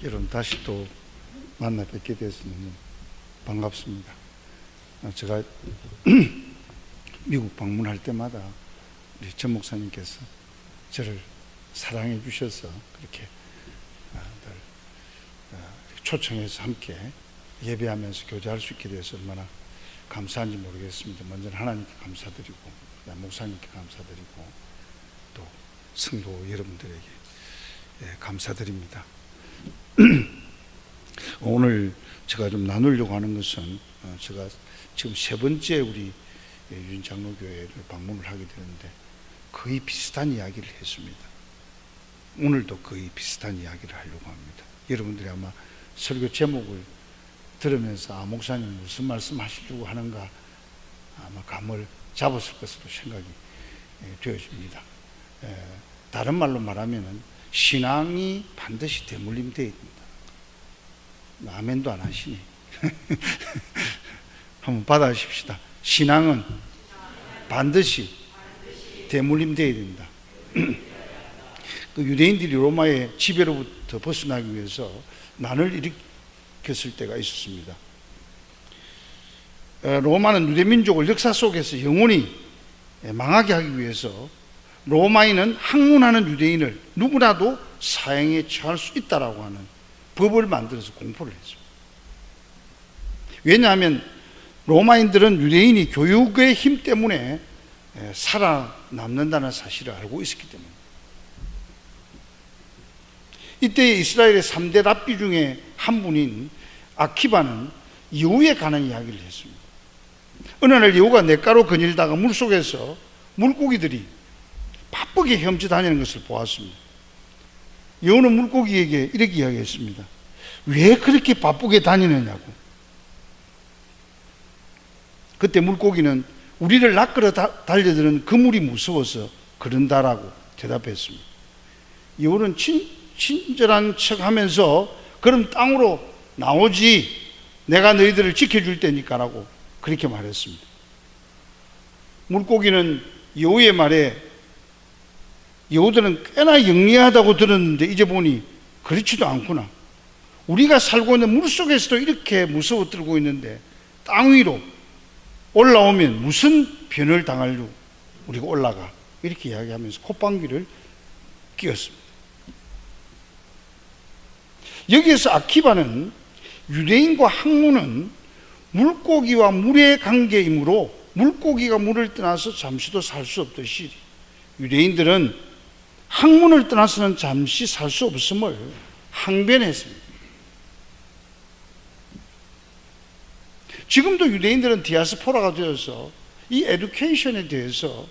여러분 다시 또 만나 뵙게 되어서 너무 반갑습니다. 제가 미국 방문할 때마다 우리 전 목사님께서 저를 사랑해 주셔서 그렇게 초청해서 함께 예배하면서 교제할 수 있게 돼서 얼마나 감사한지 모르겠습니다. 먼저 하나님께 감사드리고 목사님께 감사드리고 또 성도 여러분들에게 감사드립니다. 오늘 제가 좀 나누려고 하는 것은 제가 지금 세 번째 우리 유인장로교회를 방문을 하게 되는데 거의 비슷한 이야기를 했습니다. 오늘도 거의 비슷한 이야기를 하려고 합니다. 여러분들이 아마 설교 제목을 들으면서 목사님 무슨 말씀 하시려고 하는가 아마 감을 잡았을 것으로 생각이 되어집니다. 다른 말로 말하면 신앙이 반드시 대물림되어야 된다. 아멘도 안 하시네. 한번 받아주십시다. 신앙은 반드시 대물림되어야 된다. 그 유대인들이 로마의 지배로부터 벗어나기 위해서 난을 일으켰을 때가 있었습니다. 로마는 유대민족을 역사 속에서 영원히 망하게 하기 위해서 로마인은 학문하는 유대인을 누구라도 사형에 처할 수 있다라고 하는 법을 만들어서 공포를 했습니다. 왜냐하면 로마인들은 유대인이 교육의 힘 때문에 살아남는다는 사실을 알고 있었기 때문에 이때 이스라엘의 3대 랍비 중에 한 분인 아키바는 여우에 관한 이야기를 했습니다. 어느 날 여우가 냇가로 거닐다가 물속에서 물고기들이 바쁘게 헤엄쳐 다니는 것을 보았습니다. 여우는 물고기에게 이렇게 이야기했습니다. 왜 그렇게 바쁘게 다니느냐고. 그때 물고기는 우리를 낚으러 달려드는 그물이 무서워서 그런다라고 대답했습니다. 여우는 친절한 척 하면서 그럼 땅으로 나오지 내가 너희들을 지켜줄 테니까라고 그렇게 말했습니다. 물고기는 여우의 말에 여우들은 꽤나 영리하다고 들었는데 이제 보니 그렇지도 않구나. 우리가 살고 있는 물속에서도 이렇게 무서워 떨고 있는데 땅 위로 올라오면 무슨 변을 당하려고 우리가 올라가. 이렇게 이야기하면서 콧방귀를 뀌었습니다. 여기에서 아키바는 유대인과 학문은 물고기와 물의 관계이므로 물고기가 물을 떠나서 잠시도 살 수 없듯이 유대인들은 학문을 떠나서는 잠시 살 수 없음을 항변했습니다. 지금도 유대인들은 디아스포라가 되어서 이 에듀케이션에 대해서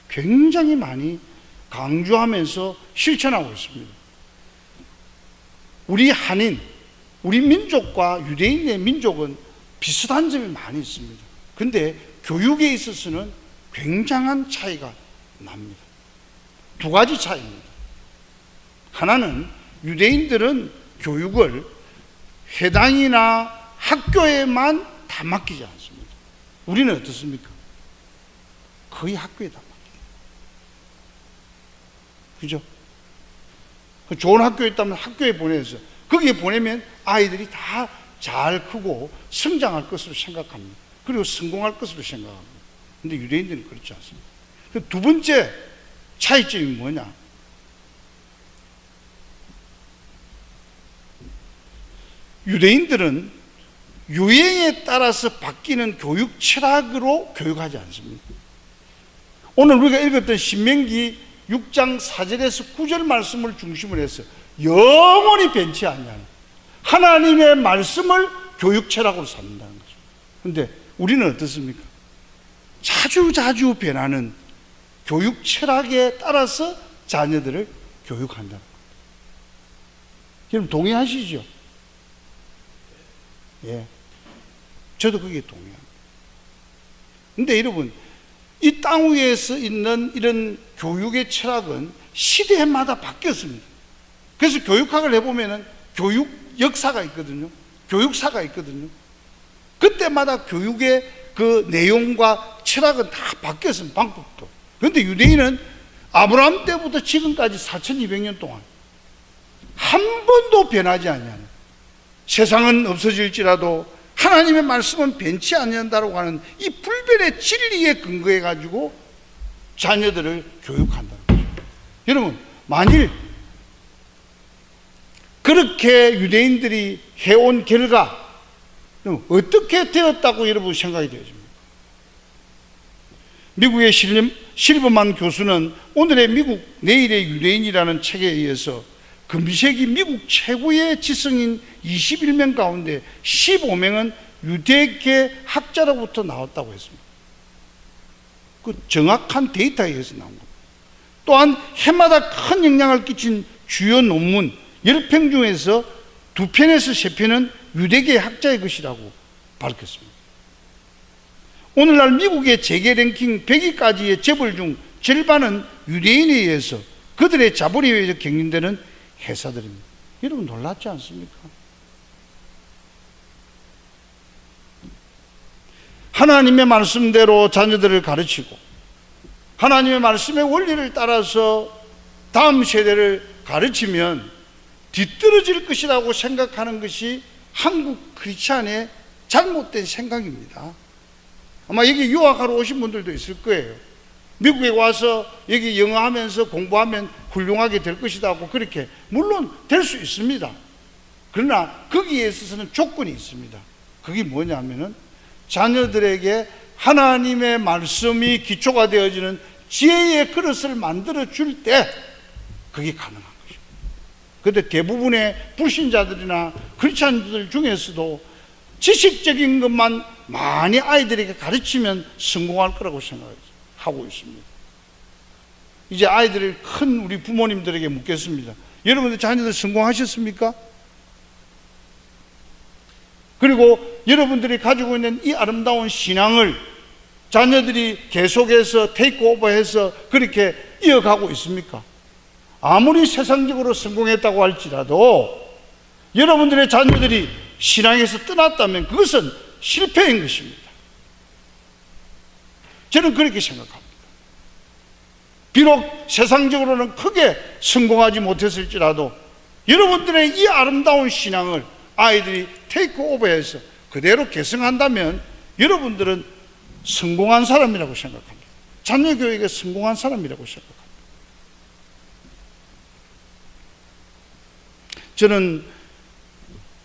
굉장히 많이 강조하면서 실천하고 있습니다. 우리 한인, 우리 민족과 유대인의 민족은 비슷한 점이 많이 있습니다. 그런데 교육에 있어서는 굉장한 차이가 납니다. 두 가지 차이입니다. 하나는 유대인들은 교육을 회당이나 학교에만 다 맡기지 않습니다. 우리는 어떻습니까? 거의 학교에 다 맡깁니다. 그죠? 좋은 학교에 있다면 학교에 보내서 거기에 보내면 아이들이 다 잘 크고 성장할 것으로 생각합니다. 그리고 성공할 것으로 생각합니다. 그런데 유대인들은 그렇지 않습니다. 두 번째 차이점이 뭐냐? 유대인들은 유행에 따라서 바뀌는 교육 철학으로 교육하지 않습니다. 오늘 우리가 읽었던 신명기 6장 4절에서 9절 말씀을 중심으로 해서 영원히 변치 아니하는 하나님의 말씀을 교육 철학으로 삼는다는 거죠. 그런데 우리는 어떻습니까? 자주 변하는 교육 철학에 따라서 자녀들을 교육한다는 겁니다. 여러분 동의하시죠? 예. 저도 그게 동의합니다. 근데 여러분, 이 땅 위에서 있는 이런 교육의 철학은 시대마다 바뀌었습니다. 그래서 교육학을 해보면은 교육 역사가 있거든요. 교육사가 있거든요. 그때마다 교육의 그 내용과 철학은 다 바뀌었습니다. 방법도. 그런데 유대인은 아브라함 때부터 지금까지 4200년 동안 한 번도 변하지 아니하는, 세상은 없어질지라도 하나님의 말씀은 변치 않는다고 하는 이 불변의 진리에 근거해 가지고 자녀들을 교육한다는 거죠. 여러분, 만일 그렇게 유대인들이 해온 결과 어떻게 되었다고 여러분 생각이 되어집니까? 미국의 실버만 교수는 오늘의 미국, 내일의 유대인이라는 책에 의해서 금세기 미국 최고의 지성인 21명 가운데 15명은 유대계 학자로부터 나왔다고 했습니다. 그 정확한 데이터에 의해서 나온 겁니다. 또한 해마다 큰 영향을 끼친 주요 논문 10편 중에서 2편에서 3편은 유대계 학자의 것이라고 밝혔습니다. 오늘날 미국의 재계 랭킹 100위까지의 재벌 중 절반은 유대인에 의해서 그들의 자본에 의해서 경영되는 회사들입니다. 여러분 놀랍지 않습니까? 하나님의 말씀대로 자녀들을 가르치고 하나님의 말씀의 원리를 따라서 다음 세대를 가르치면 뒤떨어질 것이라고 생각하는 것이 한국 크리스찬의 잘못된 생각입니다. 아마 여기 유학하러 오신 분들도 있을 거예요. 미국에 와서 여기 영어 하면서 공부하면 훌륭하게 될 것이다 하고 그렇게 물론 될 수 있습니다. 그러나 거기에 있어서는 조건이 있습니다. 그게 뭐냐면은 자녀들에게 하나님의 말씀이 기초가 되어지는 지혜의 그릇을 만들어 줄 때 그게 가능한 것입니다. 그런데 대부분의 불신자들이나 크리스찬들 중에서도 지식적인 것만 많이 아이들에게 가르치면 성공할 거라고 생각하고 있습니다. 이제 아이들을 큰 우리 부모님들에게 묻겠습니다. 여러분들 자녀들 성공하셨습니까? 그리고 여러분들이 가지고 있는 이 아름다운 신앙을 자녀들이 계속해서 테이크오버해서 그렇게 이어가고 있습니까? 아무리 세상적으로 성공했다고 할지라도 여러분들의 자녀들이 신앙에서 떠났다면 그것은 실패인 것입니다. 저는 그렇게 생각합니다. 비록 세상적으로는 크게 성공하지 못했을지라도 여러분들의 이 아름다운 신앙을 아이들이 테이크오버해서 그대로 계승한다면 여러분들은 성공한 사람이라고 생각합니다. 자녀 교육에 성공한 사람이라고 생각합니다. 저는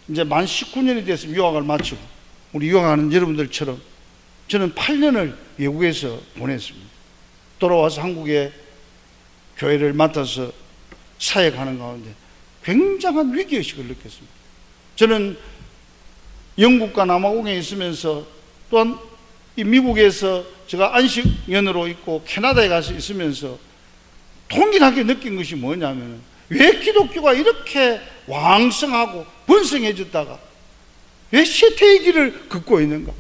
이제 만 19년이 됐으면 유학을 마치고 우리 유학하는 여러분들처럼 저는 8년을 외국에서 보냈습니다. 돌아와서 한국에 교회를 맡아서 사역하는 가운데 굉장한 위기의식을 느꼈습니다. 저는 영국과 남아공에 있으면서 또한 이 미국에서 제가 안식년으로 있고 캐나다에 가서 있으면서 동일하게 느낀 것이 뭐냐면 왜 기독교가 이렇게 왕성하고 번성해졌다가 왜 쇠퇴의 길을 걷고 있는가?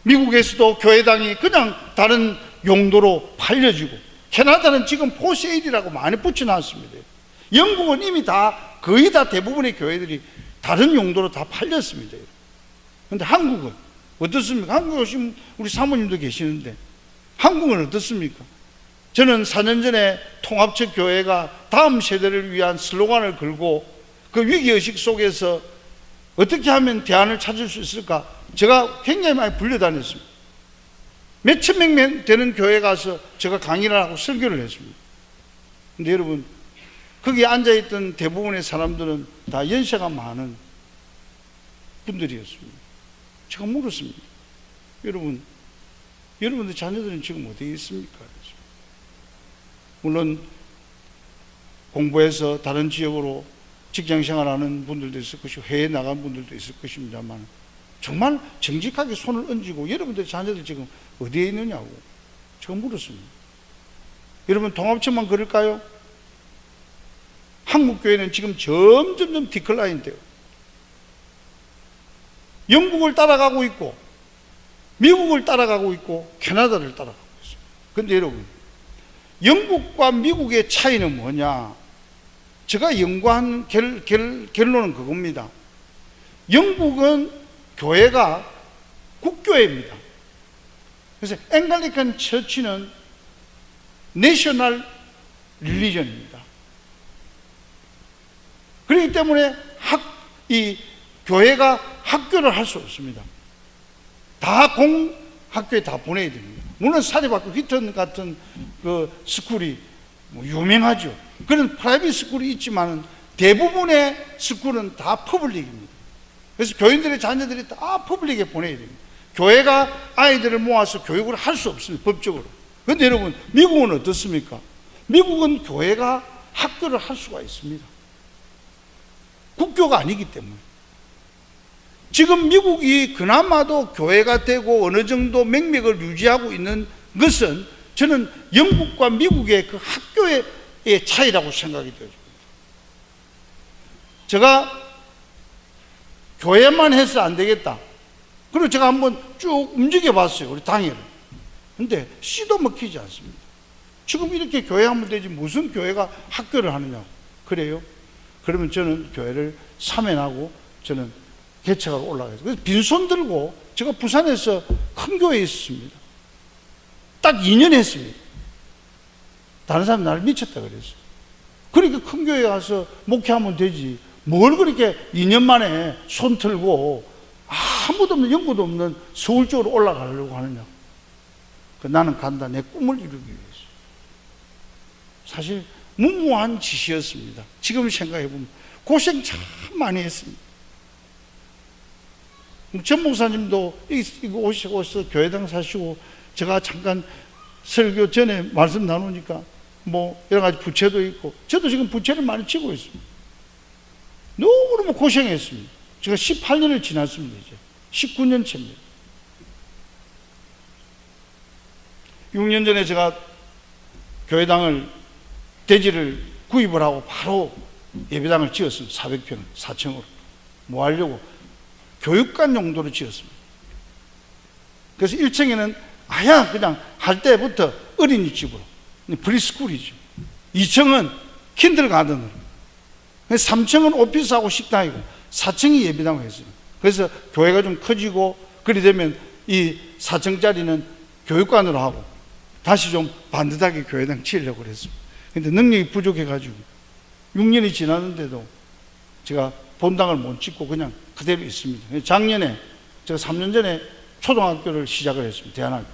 미국에서도 교회당이 그냥 다른 용도로 팔려지고 캐나다는 지금 포세일이라고 많이 붙여놨습니다. 영국은 이미 거의 다 대부분의 교회들이 다른 용도로 다 팔렸습니다. 그런데 한국은 어떻습니까? 한국에 오신 우리 사모님도 계시는데 한국은 어떻습니까? 저는 4년 전에 통합적 교회가 다음 세대를 위한 슬로건을 걸고 그 위기의식 속에서 어떻게 하면 대안을 찾을 수 있을까? 제가 굉장히 많이 불려다녔습니다. 몇천 명 되는 교회 가서 제가 강의를 하고 설교를 했습니다. 근데 여러분, 거기에 앉아있던 대부분의 사람들은 다 연세가 많은 분들이었습니다. 제가 물었습니다. 여러분들 자녀들은 지금 어디에 있습니까? 물론 공부해서 다른 지역으로 직장생활하는 분들도 있을 것이고 해외에 나간 분들도 있을 것입니다만 정말 정직하게 손을 얹고 여러분들 자녀들 지금 어디에 있느냐고 제가 물었습니다. 여러분 통합처만 그럴까요? 한국교회는 지금 점점 디클라인 돼요. 영국을 따라가고 있고 미국을 따라가고 있고 캐나다를 따라가고 있어요. 그런데 여러분 영국과 미국의 차이는 뭐냐? 제가 연구한 결론은 그겁니다. 영국은 교회가 국교회입니다. 그래서 앵글리칸 처치는 내셔널 릴리전입니다. 그렇기 때문에 이 교회가 학교를 할 수 없습니다. 다 공학교에 다 보내야 됩니다. 물론 사립학교 휘턴 같은 그 스쿨이 뭐 유명하죠. 그런 프라이빗 스쿨이 있지만 대부분의 스쿨은 다 퍼블릭입니다. 그래서 교인들의 자녀들이 다 퍼블릭에 보내야 됩니다. 교회가 아이들을 모아서 교육을 할 수 없습니다, 법적으로. 그런데 여러분, 미국은 어떻습니까? 미국은 교회가 학교를 할 수가 있습니다. 국교가 아니기 때문에. 지금 미국이 그나마도 교회가 되고 어느 정도 맥락을 유지하고 있는 것은 저는 영국과 미국의 그 학교의 차이라고 생각이 되어집니다. 제가 교회만 해서 안 되겠다. 그리고 제가 한번 쭉 움직여 봤어요, 우리 당회를. 근데 씨도 먹히지 않습니다. 지금 이렇게 교회하면 되지 무슨 교회가 학교를 하느냐고. 그래요? 그러면 저는 교회를 사면하고 저는 개척하러 올라가요. 그래서 빈손 들고 제가 부산에서 큰 교회에 있었습니다. 딱 2년 했습니다. 다른 사람 나를 미쳤다 그랬어요. 그러니까 큰 교회에 가서 목회하면 되지 뭘 그렇게 2년 만에 손 들고 아무도 없는 연고도 없는 서울 쪽으로 올라가려고 하느냐. 나는 간다. 내 꿈을 이루기 위해서. 사실 무모한 짓이었습니다. 지금 생각해보면 고생 참 많이 했습니다. 전 목사님도 이거 오셔서 교회당 사시고 제가 잠깐 설교 전에 말씀 나누니까 뭐 여러 가지 부채도 있고 저도 지금 부채를 많이 지고 있습니다. 너무너무 고생했습니다. 제가 18년을 지났습니다. 이제 19년 차입니다. 6년 전에 제가 교회당을 대지를 구입을 하고 바로 예배당을 지었습니다. 400평 4층으로. 뭐 하려고? 교육관 용도로 지었습니다. 그래서 1층에는 그냥 할 때부터 어린이집으로 프리스쿨이죠. 2층은 킨들가든으로, 3층은 오피스하고 식당이고 4층이 예배당을 했습니다. 그래서 교회가 좀 커지고 그리 되면 이 4층짜리는 교육관으로 하고 다시 좀 반듯하게 교회당 지으려고 그랬습니다. 근데 능력이 부족해가지고 6년이 지났는데도 제가 본당을 못 짓고 그냥 그대로 있습니다. 작년에 제가 3년 전에 초등학교를 시작을 했습니다. 대안학교.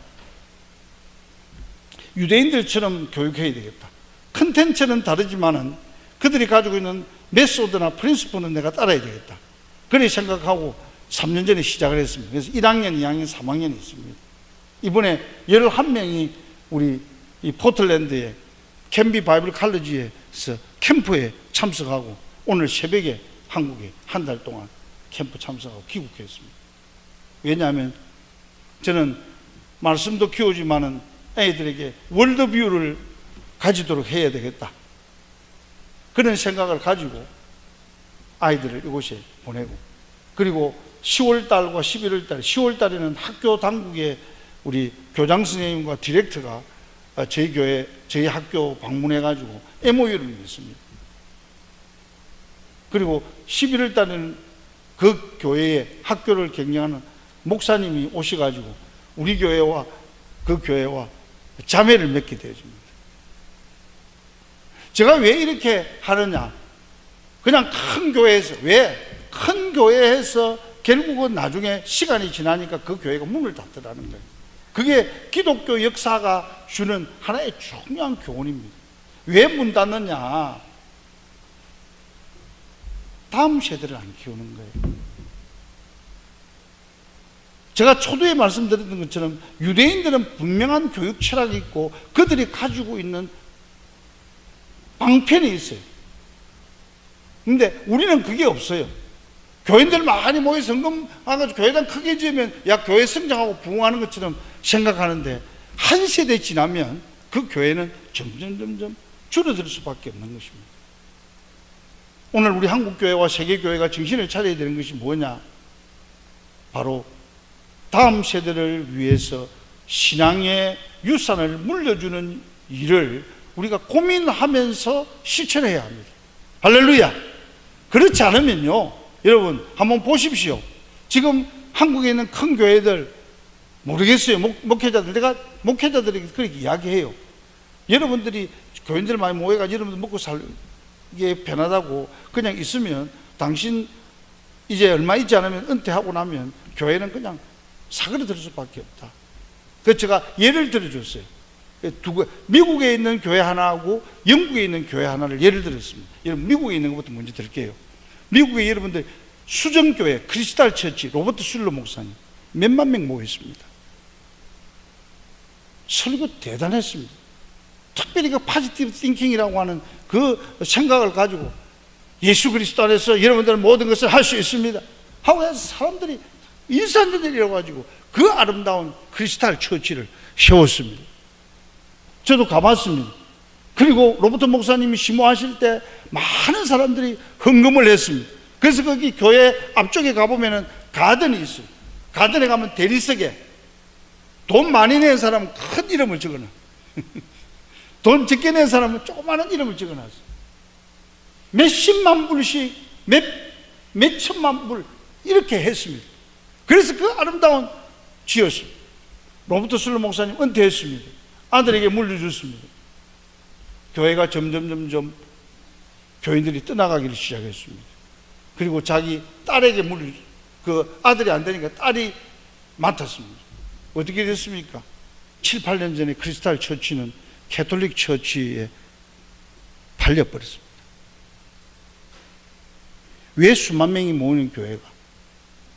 유대인들처럼 교육해야 되겠다. 컨텐츠는 다르지만은 그들이 가지고 있는 메소드나 프린시플은 내가 따라야 되겠다. 그렇게 생각하고 3년 전에 시작을 했습니다. 그래서 1학년, 2학년, 3학년이 있습니다. 이번에 11명이 우리 이 포틀랜드의 캔비 바이블 칼리지에서 캠프에 참석하고 오늘 새벽에 한국에 한 달 동안 캠프 참석하고 귀국했습니다. 왜냐하면 저는 말씀도 키우지만은 애들에게 월드뷰를 가지도록 해야 되겠다. 그런 생각을 가지고 아이들을 이곳에 보내고, 그리고 10월달과 11월달, 10월달에는 학교 당국의 우리 교장 선생님과 디렉터가 저희 교회, 저희 학교 방문해가지고 MOU를 맺습니다. 그리고 11월달에는 그 교회에 학교를 경영하는 목사님이 오셔가지고 우리 교회와 그 교회와 자매를 맺게 되어집니다. 제가 왜 이렇게 하느냐? 그냥 큰 교회에서, 왜? 큰 교회에서 결국은 나중에 시간이 지나니까 그 교회가 문을 닫더라는 거예요. 그게 기독교 역사가 주는 하나의 중요한 교훈입니다. 왜 문 닫느냐? 다음 세대를 안 키우는 거예요. 제가 초두에 말씀드렸던 것처럼 유대인들은 분명한 교육 철학이 있고 그들이 가지고 있는 방편이 있어요. 근데 우리는 그게 없어요. 교인들 많이 모여서 성금 와가지고 교회당 크게 지으면 야 교회 성장하고 부흥하는 것처럼 생각하는데 한 세대 지나면 그 교회는 점점 줄어들 수밖에 없는 것입니다. 오늘 우리 한국교회와 세계교회가 정신을 차려야 되는 것이 뭐냐? 바로 다음 세대를 위해서 신앙의 유산을 물려주는 일을 우리가 고민하면서 실천해야 합니다. 할렐루야! 그렇지 않으면요, 여러분 한번 보십시오. 지금 한국에 있는 큰 교회들 모르겠어요. 목회자들, 내가 목회자들에게 그렇게 이야기해요. 여러분들이 교인들 많이 모여가지고 여러분들 먹고 살 이게 편하다고 그냥 있으면 당신 이제 얼마 있지 않으면 은퇴하고 나면 교회는 그냥 사그러들 수밖에 없다. 그래서 제가 예를 들어줬어요. 미국에 있는 교회 하나하고 영국에 있는 교회 하나를 예를 들었습니다. 여러분, 미국에 있는 것부터 먼저 들게요. 미국에 여러분들 수정교회 크리스탈 처치 로버트 슐러 목사님 몇만 명 모였습니다. 설교 대단했습니다. 특별히 그 포지티브 띵킹이라고 하는 그 생각을 가지고 예수 그리스도 안에서 여러분들은 모든 것을 할 수 있습니다 하고 해서 사람들이 일산자들이라고 가지고 그 아름다운 크리스탈 처치를 세웠습니다. 저도 가봤습니다. 그리고 로버트 목사님이 심호하실 때 많은 사람들이 헌금을 했습니다. 그래서 거기 교회 앞쪽에 가보면은 가든이 있어요. 가든에 가면 대리석에 돈 많이 낸 사람은 큰 이름을 적어놔. 돈 적게 낸 사람은 조그마한 이름을 적어놨어요. 몇십만 불씩 몇 천만 불 이렇게 했습니다. 그래서 그 아름다운 지었습니다. 로버트 슐러 목사님 은퇴했습니다. 아들에게 물려줬습니다. 교회가 점점 교인들이 떠나가기를 시작했습니다. 그리고 자기 딸에게 그 아들이 안 되니까 딸이 맡았습니다. 어떻게 됐습니까? 7, 8년 전에 크리스탈 처치는 캐톨릭 처치에 팔려버렸습니다. 왜 수만 명이 모이는 교회가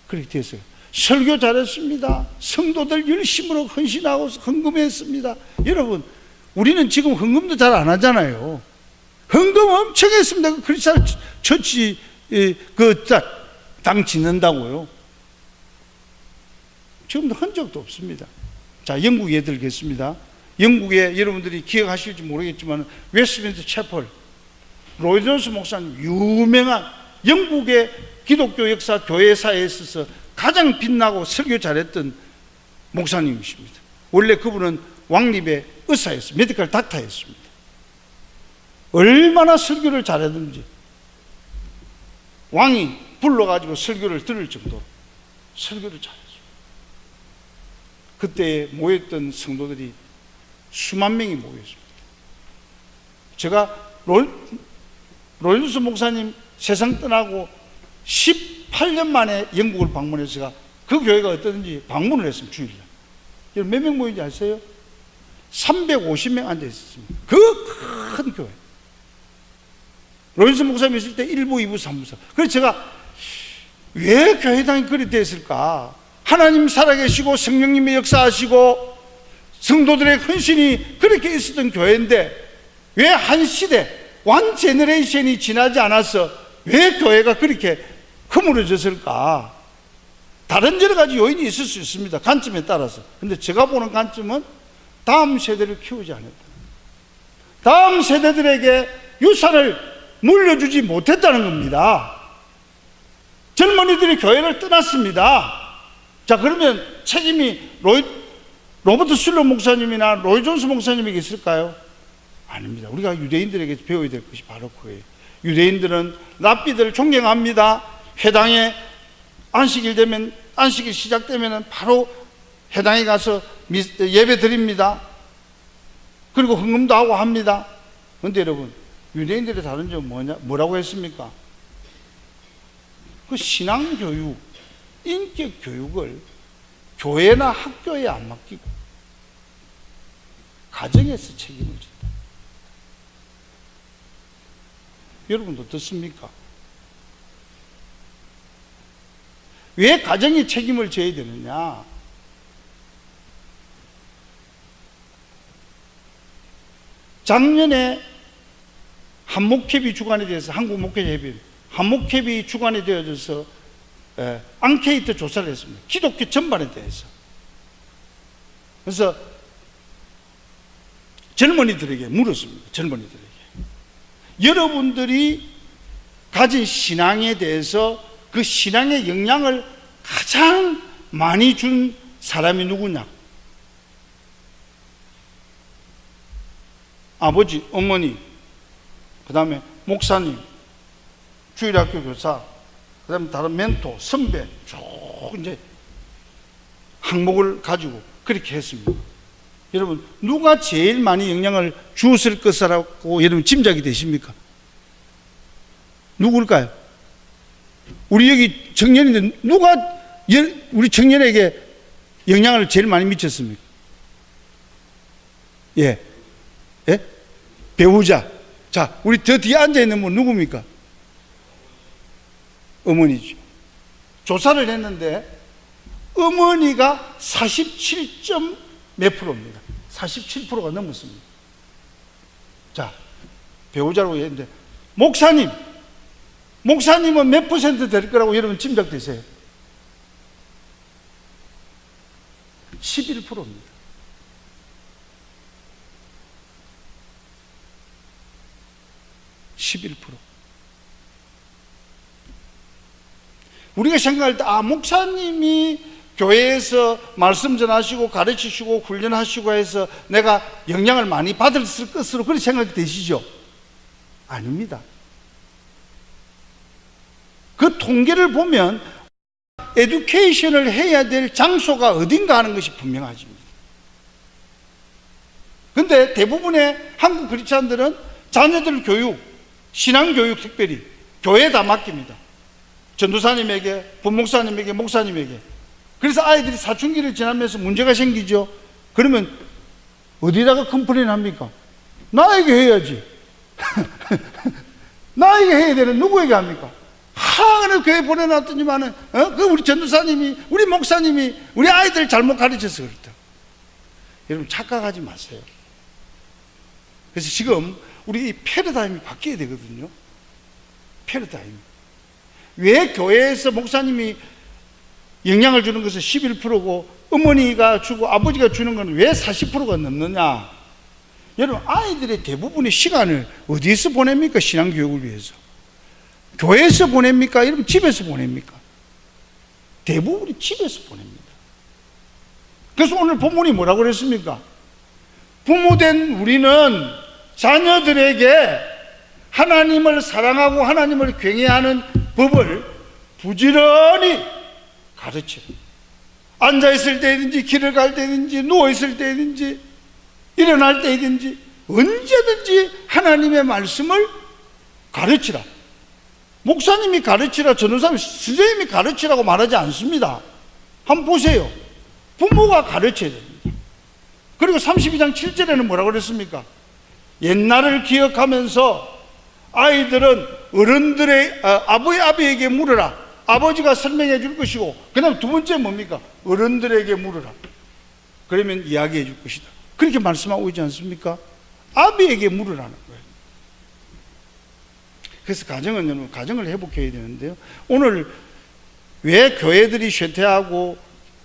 그렇게 됐어요? 설교 잘했습니다. 성도들 열심으로 헌신하고 헌금했습니다. 여러분, 우리는 지금 헌금도 잘 안 하잖아요. 헌금 엄청 했습니다. 그 크리스탈 처치 당 짓는다고요. 지금도 흔적도 없습니다. 자, 영국에 들겠습니다. 영국에 여러분들이 기억하실지 모르겠지만 웨스트민스터 채플 로이 존스 목사님, 유명한 영국의 기독교 역사 교회사에 있어서 가장 빛나고 설교 잘했던 목사님이십니다. 원래 그분은 왕립의 의사였습니다. 메디컬 닥터였습니다. 얼마나 설교를 잘했는지 왕이 불러가지고 설교를 들을 정도로 설교를 잘했습니다. 그때 모였던 성도들이 수만 명이 모였습니다. 제가 로이존스 목사님 세상 떠나고 18년 만에 영국을 방문해서 제가 그 교회가 어떠든지 방문을 했습니다. 주일날. 여러분 몇 명 모인지 아세요? 350명 앉아 있었습니다. 그 큰 교회. 로이존스 목사님 있을 때 1부, 2부, 3부. 그래서 제가 왜 교회당이 그리 됐을까? 하나님 살아계시고 성령님의 역사하시고 성도들의 헌신이 그렇게 있었던 교회인데 왜 한 시대, 원 제너레이션이 지나지 않아서 왜 교회가 그렇게 허물어졌을까? 다른 여러 가지 요인이 있을 수 있습니다. 관점에 따라서. 근데 제가 보는 관점은 다음 세대를 키우지 않았다. 다음 세대들에게 유산을 물려주지 못했다는 겁니다. 젊은이들이 교회를 떠났습니다. 자, 그러면 책임이 로버트 슐러 목사님이나 로이 존스 목사님에게 있을까요? 아닙니다. 우리가 유대인들에게 배워야 될 것이 바로 그거예요. 유대인들은 랍비들을 존경합니다. 회당에 안식일 되면, 안식일 시작되면 바로 회당에 가서 예배 드립니다. 그리고 헌금도 하고 합니다. 그런데 여러분, 유대인들의 다른 점은 뭐라고 했습니까? 그 신앙교육, 인격교육을 교회나 학교에 안 맡기고 가정에서 책임을 진다. 여러분도 어떻습니까? 왜 가정이 책임을 져야 되느냐? 작년에 한목협이 주관이 돼서 한국목회협의 한목협이 주관이 되어져서 앙케이트 조사를 했습니다. 기독교 전반에 대해서. 그래서 젊은이들에게 물었습니다. 젊은이들에게 여러분들이 가진 신앙에 대해서 그 신앙의 영향을 가장 많이 준 사람이 누구냐? 아버지, 어머니, 그 다음에 목사님, 주일학교 교사, 그 다음에 다른 멘토, 선배, 쭉 이제 항목을 가지고 그렇게 했습니다. 여러분, 누가 제일 많이 영향을 주었을 것이라고 여러분 짐작이 되십니까? 누굴까요? 우리 여기 청년인데 누가 우리 청년에게 영향을 제일 많이 미쳤습니까? 예. 예? 배우자. 자, 우리 저 뒤에 앉아있는 분 누굽니까? 어머니죠. 조사를 했는데 어머니가 47점 몇 프로입니다. 47%가 넘었습니다. 자, 배우자라고 했는데 목사님은 몇 퍼센트 될 거라고 여러분 짐작되세요? 11%입니다. 11%. 우리가 생각할 때, 목사님이 교회에서 말씀 전하시고 가르치시고 훈련하시고 해서 내가 영향을 많이 받았을 것으로 그렇게 생각이 되시죠? 아닙니다. 그 통계를 보면 에듀케이션을 해야 될 장소가 어딘가 하는 것이 분명하십니다. 근데 대부분의 한국 크리스찬들은 자녀들 교육, 신앙교육 특별히 교회에다 맡깁니다. 전도사님에게, 부목사님에게, 목사님에게. 그래서 아이들이 사춘기를 지나면서 문제가 생기죠. 그러면 어디다가 컴플레인 합니까? 나에게 해야지. 나에게 해야 되는 누구에게 합니까? 하나님 교회 보내놨더니만은 그 우리 전도사님이, 우리 목사님이 우리 아이들 잘못 가르쳐서 그렇다. 여러분 착각하지 마세요. 그래서 지금 우리 이 패러다임이 바뀌어야 되거든요. 패러다임. 왜 교회에서 목사님이 영향을 주는 것은 11%고 어머니가 주고 아버지가 주는 건 왜 40%가 넘느냐? 여러분 아이들의 대부분의 시간을 어디에서 보냅니까? 신앙교육을 위해서. 교회에서 보냅니까? 여러분 집에서 보냅니까? 대부분이 집에서 보냅니다. 그래서 오늘 본문이 뭐라고 그랬습니까? 부모된 우리는 자녀들에게 하나님을 사랑하고 하나님을 경외하는 법을 부지런히 가르치라. 앉아있을 때든지 길을 갈 때든지 누워있을 때든지 일어날 때든지 언제든지 하나님의 말씀을 가르치라. 목사님이 가르치라, 전도사님, 선생님이 가르치라고 말하지 않습니다. 한번 보세요. 부모가 가르쳐야 됩니다. 그리고 32장 7절에는 뭐라고 그랬습니까? 옛날을 기억하면서 아이들은 어른들의 아버지에게 물으라. 아버지가 설명해 줄 것이고, 그 다음 두 번째 뭡니까? 어른들에게 물으라. 그러면 이야기해 줄 것이다. 그렇게 말씀하고 있지 않습니까? 아비에게 물으라는 거예요. 그래서 가정은 여러분, 가정을 회복해야 되는데요. 오늘 왜 교회들이 쇠퇴하고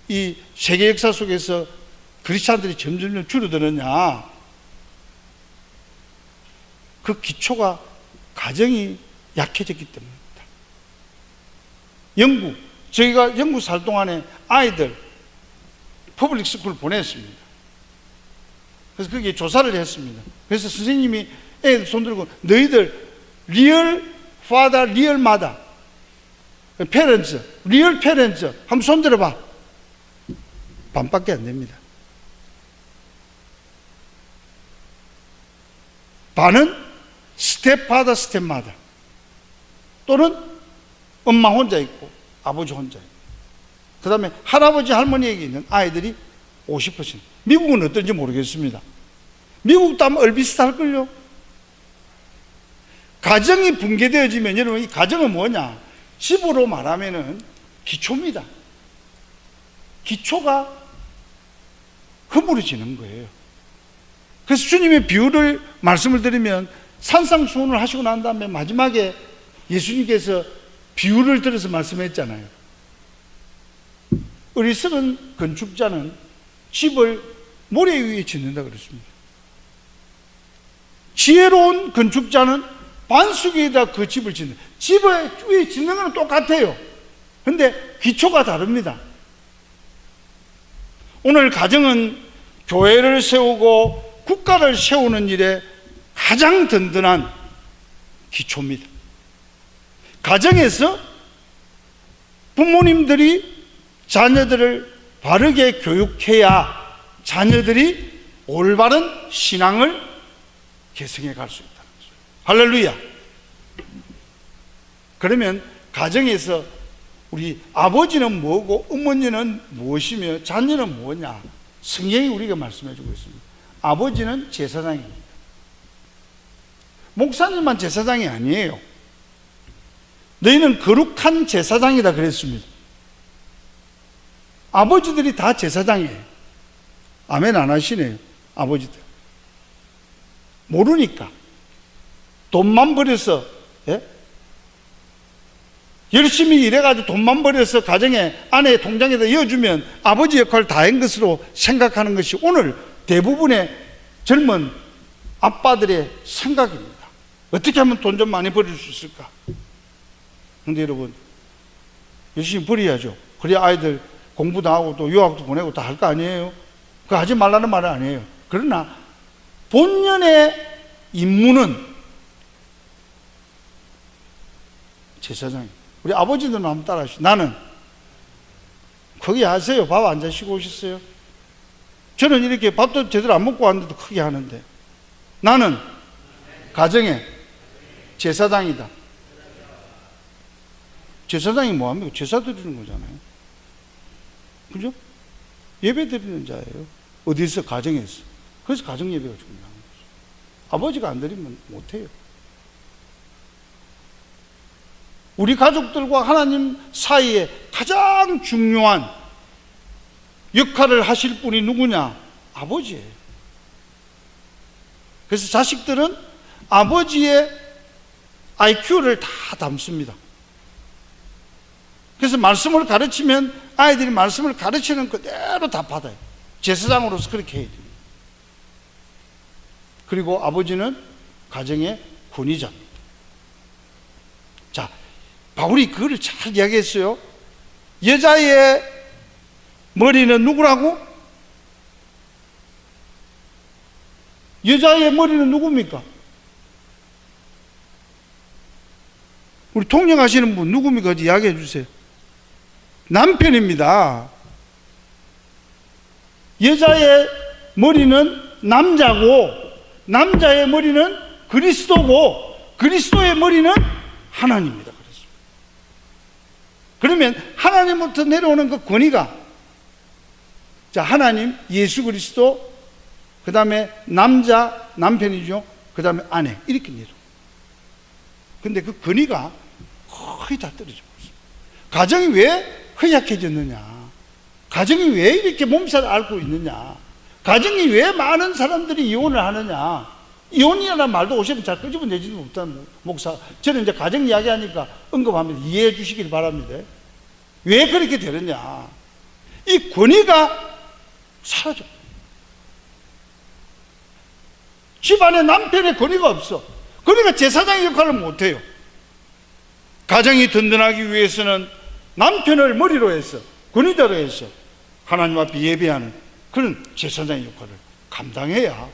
이 세계 역사 속에서 크리스찬들이 점점 줄어드느냐? 그 기초가 가정이 약해졌기 때문입니다. 영국, 저희가 영국 살 동안에 아이들 퍼블릭 스쿨 보냈습니다. 그래서 거기에 조사를 했습니다. 그래서 선생님이 애들 손 들고 너희들 리얼 파더, 리얼 마더, 페런츠, 리얼 페런츠 한번 손 들어봐. 반밖에 안 됩니다. 반은 스텝 파더, 스텝 마더, 또는 엄마 혼자 있고 아버지 혼자 있고, 그 다음에 할아버지 할머니에게 있는 아이들이 50%. 미국은 어떤지 모르겠습니다. 미국도 아마 얼비슷할걸요. 가정이 붕괴되어지면 여러분 이 가정은 뭐냐? 집으로 말하면은 기초입니다. 기초가 허물어지는 거예요. 그래서 주님의 비유를 말씀을 드리면 산상수훈을 하시고 난 다음에 마지막에 예수님께서 비유를 들어서 말씀했잖아요. 어리석은 건축자는 집을 모래 위에 짓는다 그랬습니다. 지혜로운 건축자는 반석 위에다 그 집을 짓는다. 집을 위에 짓는 건 똑같아요. 근데 기초가 다릅니다. 오늘 가정은 교회를 세우고 국가를 세우는 일에 가장 든든한 기초입니다. 가정에서 부모님들이 자녀들을 바르게 교육해야 자녀들이 올바른 신앙을 개성해 갈 수 있다는 거죠. 할렐루야. 그러면 가정에서 우리 아버지는 뭐고 어머니는 무엇이며 자녀는 뭐냐? 성경이 우리가 말씀해 주고 있습니다. 아버지는 제사장입니다. 목사님만 제사장이 아니에요. 너희는 거룩한 제사장이다 그랬습니다. 아버지들이 다 제사장이에요. 아멘 안 하시네요. 아버지들 모르니까 돈만 벌여서, 예? 열심히 일해가지고 돈만 벌여서 가정에 아내의 통장에다 이어주면 아버지 역할을 다 한 것으로 생각하는 것이 오늘 대부분의 젊은 아빠들의 생각입니다. 어떻게 하면 돈 좀 많이 벌일 수 있을까? 그런데 여러분, 열심히 벌여야죠. 그래야 아이들 공부도 하고 또 유학도 보내고 다 할 거 아니에요? 그거 하지 말라는 말은 아니에요. 그러나 본연의 임무는 제사장이에요. 우리 아버지들은 한번 따라하시죠. 나는 크게 하세요. 밥 안 자시고 오셨어요? 저는 이렇게 밥도 제대로 안 먹고 왔는데도 크게 하는데, 나는 가정의 제사장이다. 제사장이 뭐합니까? 제사 드리는 거잖아요. 그죠? 예배 드리는 자예요. 어디서? 가정에서. 그래서 가정 예배가 중요한 거죠. 아버지가 안 드리면 못해요. 우리 가족들과 하나님 사이에 가장 중요한 역할을 하실 분이 누구냐? 아버지예요. 그래서 자식들은 아버지의 IQ를 다 담습니다. 그래서 말씀을 가르치면 아이들이 말씀을 가르치는 그대로 다 받아요. 제사장으로서 그렇게 해야 됩니다. 그리고 아버지는 가정의 권위자입니다. 자, 바울이 그거를 잘 이야기했어요. 여자의 머리는 누구라고? 여자의 머리는 누굽니까? 우리 통역하시는 분 누굽니까? 이야기해 주세요. 남편입니다. 여자의 머리는 남자고, 남자의 머리는 그리스도고, 그리스도의 머리는 하나님입니다. 그러면 하나님부터 내려오는 그 권위가, 자, 하나님, 예수 그리스도, 그 다음에 남자, 남편이죠. 그 다음에 아내, 이렇게 내려. 근데 그 권위가 거의 다 떨어져 버렸어요. 가정이 왜 허약해졌느냐? 가정이 왜 이렇게 몸살 앓고 있느냐? 가정이 왜 많은 사람들이 이혼을 하느냐? 이혼이라는 말도 오시면 잘 끄집어내지도 못하는 목사. 저는 이제 가정 이야기 하니까 언급하면 이해해 주시길 바랍니다. 왜 그렇게 되느냐? 이 권위가 사라졌어요. 집안에 남편의 권위가 없어. 그러니까 제사장의 역할을 못해요. 가정이 든든하기 위해서는 남편을 머리로 해서, 권위자로 해서 하나님 앞에 예배하는 그런 제사장의 역할을 감당해야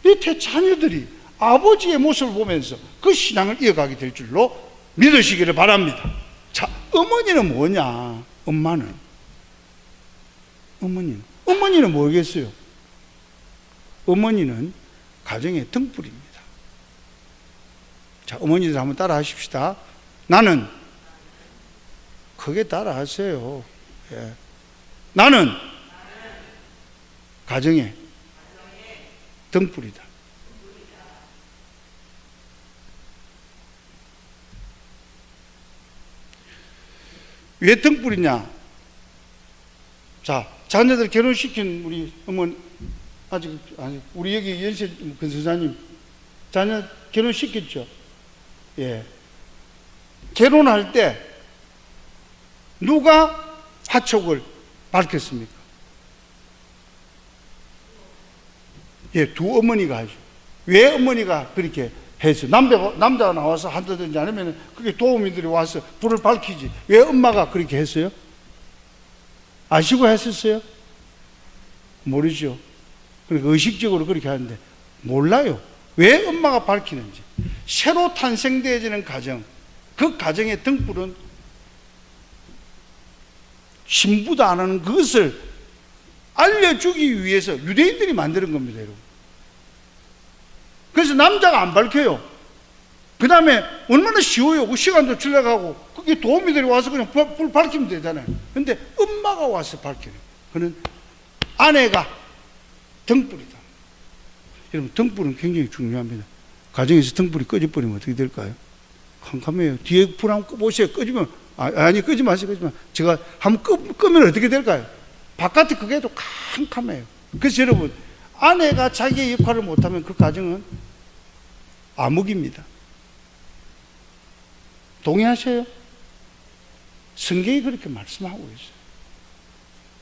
밑에 자녀들이 아버지의 모습을 보면서 그 신앙을 이어가게 될 줄로 믿으시기를 바랍니다. 자, 어머니는 뭐냐? 엄마는 어머니는 뭐겠어요? 어머니는 가정의 등불입니다. 자, 어머니들 한번 따라 하십시다. 나는, 크게 따라 하세요. 예. 나는 가정의 등불이다. 왜 등불이냐? 자, 자녀들 결혼시킨 우리 어머니, 아직 우리 여기 연세 근사자님 자녀 결혼시켰죠? 예. 결혼할 때 누가 화촉을 밝혔습니까? 예, 두 어머니가 하죠. 왜 어머니가 그렇게 해서 남자가 나와서 한다든지 아니면 그게 도우미들이 와서 불을 밝히지 왜 엄마가 그렇게 했어요? 아시고 했었어요? 모르죠. 그러니까 의식적으로 그렇게 하는데 몰라요. 왜 엄마가 밝히는지. 새로 탄생되어지는 가정, 그 가정의 등불은 신부도 안 하는 그것을 알려주기 위해서 유대인들이 만드는 겁니다, 여러분. 그래서 남자가 안 밝혀요. 그 다음에 얼마나 쉬워요. 그 시간도 지나가고 그게 도우미들이 와서 그냥 불 밝히면 되잖아요. 근데 엄마가 와서 밝히는, 그는 아내가 등불이다. 여러분, 등불은 굉장히 중요합니다. 가정에서 등불이 꺼져버리면 어떻게 될까요? 캄캄해요. 뒤에 불 한번 보세요. 꺼지면, 아니, 끄지 마세요. 끄지 마. 제가 한번 끄면 어떻게 될까요? 바깥에 그게도 캄캄해요. 그래서 여러분, 아내가 자기의 역할을 못하면 그 가정은 암흑입니다. 동의하세요? 성경이 그렇게 말씀하고 있어요.